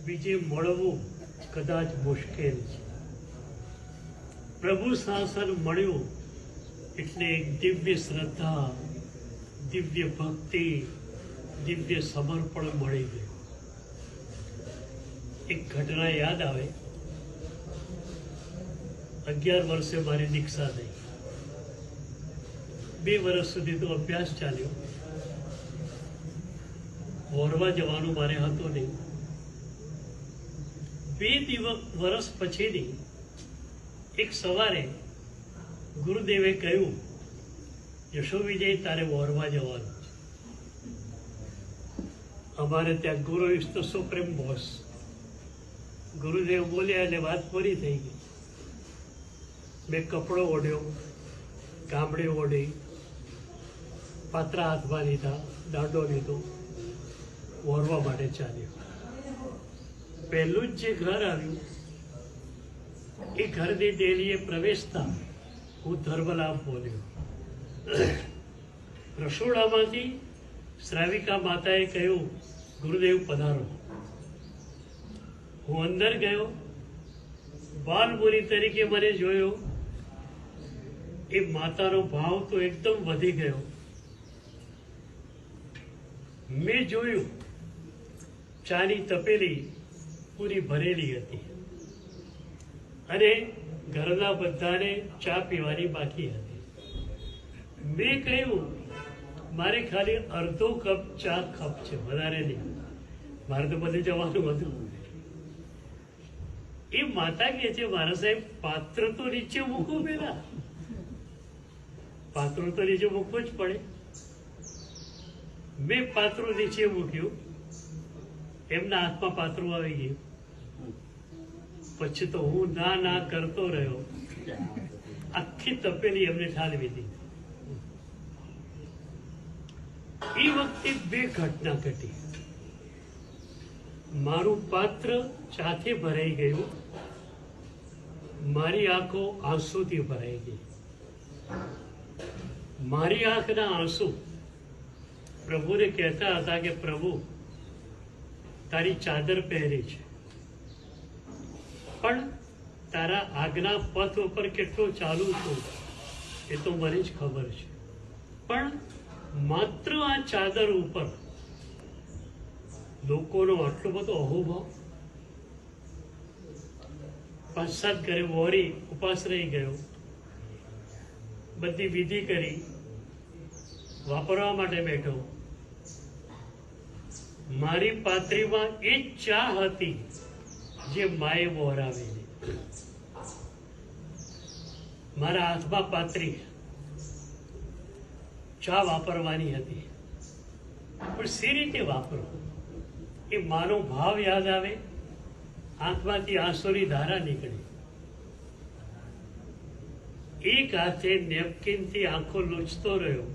બીજે મળવું કદાચ મુશ્કેલ છે. પ્રભુ શાસન મળ્યું એટલે એક દિવ્ય શ્રદ્ધા, દિવ્ય ભક્તિ, દિવ્ય સમર્પણ મળી ગયું. એક ઘટના યાદ આવે. 11 વર્ષે મારી દીક્ષા થઈ. 2 વર્ષ સુધી તો અભ્યાસ ચાલ્યો. વોરવા જવાનું મારે હતું નહીં. 2 વર્ષ પછીની એક સવારે ગુરુદેવે કહ્યું, યશો વિજય, તારે વોરવા જવાનું છે. અમારે ત્યાં ગુરુ ઇઝ ધ સુપ્રીમ બોસ. ગુરુદેવ બોલ્યા એટલે વાત પૂરી થઈ ગઈ. મેં કપડો ઓઢ્યો, ગામડી ઓઢી, પાત્રા હાથમાં લીધા, દાંડો લીધો, વોરવા માટે ચાલ્યો. પહેલું જ જે ઘર આવ્યું એ ઘરની ડેલીએ પ્રવેશતા હું ધર્મલાભ બોલ્યો. રસોડામાંથી શ્રાવિકા માતાએ કહ્યું, ગુરુદેવ પધારો. હું અંદર ગયો. બાલમુનિ તરીકે મને જોયો. એ માતાનો ભાવ તો એકદમ વધી ગયો. મેં જોયું ચાની તપેલી પૂરી ભરેલી હતી અને ઘરના બધાને ચા પીવાની બાકી હતી. મેં કહ્યું, મારે ખાલી અડધો કપ ચા કપ છે, વધારે નહીં. મારે તો બધે જવાનું હતું. એ માતા કહે છે, મારા સાહેબ પાત્ર તો નીચે મૂકો પેલા. પાત્રો તો નીચે મૂકવું જ પડે. મેં પાત્રો નીચે મૂક્યું. એમના હાથમાં પાત્રો આવી ગયું. પછી તો હું ના કરતો રહ્યો. આખી તપેલી એમને ઠાલવી દીધી. એ વખતે 2 ઘટના ઘટી. મારું પાત્ર ચાથી ભરાઈ ગયું. મારી આંખો આંસુથી ભરાઈ ગઈ. મારી આંખના આંસુ પ્રભુને કહેતા હતા કે પ્રભુ, તારી ચાદર પહેરી છે, પણ તારા આજ્ઞા પથ ઉપર કેટલો ચાલુ છું એ તો મને જ ખબર છે. પણ માત્ર આ ચાદર ઉપર લોકોનો આટલો બધો અહોભાવ. 5-7 ઘરે વોરી ઉપાસ રહી ગયો. બધી વિધિ કરી, વાપરવા માટે બેઠો. મારી પાત્રીમાં એ જ ચા હતી જે માએ વહોરાવેલી. મારા હાથમાં પાત્રી ચા વાપરવાની હતી, પણ સી રીતે વાપરો એ મારો ભાવ યાદ આવે. આંખમાંથી આંસુની ધારા નીકળી. એક હાથે નેપકિનથી આંખો લૂછતો રહ્યો,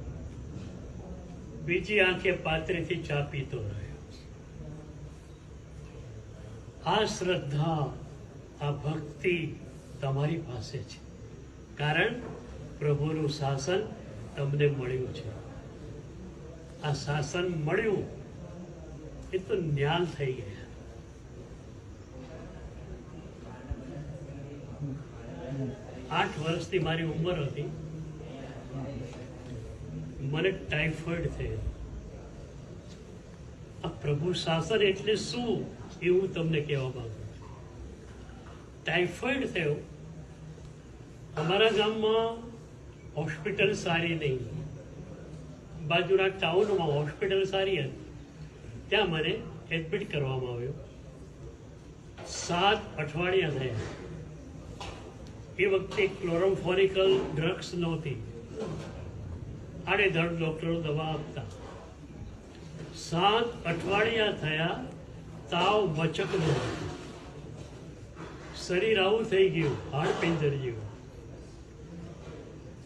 બીજી આંખે પાત્રીથી ચા પીતો રહ્યો. આ શ્રદ્ધા, આ ભક્તિ તમારી પાસે છે, કારણ પ્રભુનું શાસન તમને મળ્યું છે. આ શાસન મળ્યું એ તો જ્ઞાન થઈ ગયા. આઠ વર્ષની મારી ઉંમર હતી. મને ટાઇફોઇડ થયો. આ પ્રભુ શાસન એટલે શું એ હું તમને કહેવા માંગુ છું. ટાઇફોઇડ થયો. અમારા ગામમાં હોસ્પિટલ સારી નહીં. બાજુના ટાઉનમાં હોસ્પિટલ સારી હતી. ત્યાં મને એડમિટ કરવામાં આવ્યો. 7 અઠવાડિયા થયા. એ વખતે ક્લોરોફોનિકલ ડ્રગ્સ નહોતી. આડેધડ ડોક્ટરો દવા આપતા. 7 અઠવાડિયા થયા. તાવ મચકનો. શરીર આવું થઈ ગયું, હાડપિંજર જેવું.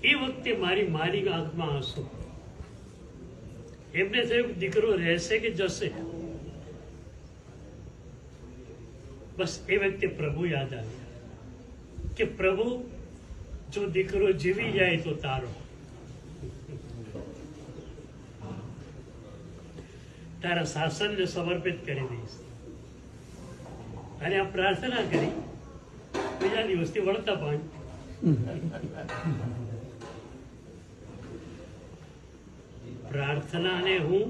એ વખતે મારી માની આંખમાં આંસુ. એમને થયું દીકરો રહેશે કે જશે. બસ એ વખતે પ્રભુ યાદ આવ્યા કે પ્રભુ, જો દીકરો જીવી જાય તો તારો, તારા શાસનને સમર્પિત કરી દઈશ. અને આ પ્રાર્થના કરી, બીજા દિવસથી વળતા પાણી. પ્રાર્થનાને હું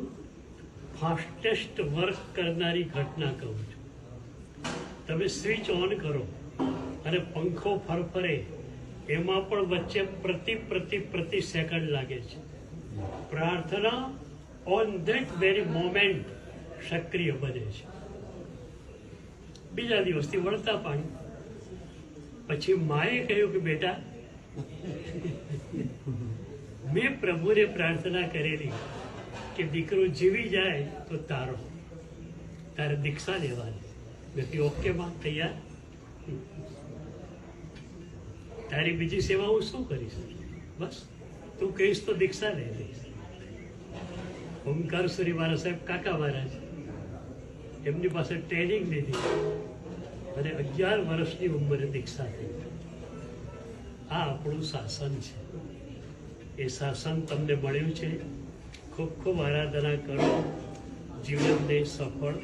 ફાસ્ટેસ્ટ વર્ક કરનારી ઘટના કહું છું. તમે સ્વિચ ઓન કરો અને પંખો ફરફરે, એમાં પણ વચ્ચે પ્રતિ સેકન્ડ લાગે છે. પ્રાર્થના ઓન ધેટ વેરી મોમેન્ટ સક્રિય બને છે. બીજા દિવસથી વળતા પાણી. પછી માએ કહ્યું કે બેટા, મેં પ્રભુને પ્રાર્થના કરેલી કે દીકરો જીવી જાય તો તારે દીક્ષા લેવાની. નથી ઓકે માં, તૈયાર. તારી બીજી સેવા હું શું કરીશ? બસ તું કહીશ તો દીક્ષા લઈ લઈશ. ઓમકારેશ્વરી મારા સાહેબ કાકા મહારાજ, એમની પાસે ટ્રેનિંગ લીધી અને 11 વર્ષની ઉંમરે દીક્ષા થઈ. આ આપણું શાસન છે. એ શાસન તમને મળ્યું છે. ખૂબ ખૂબ આરાધના કરો, જીવનને સફળ.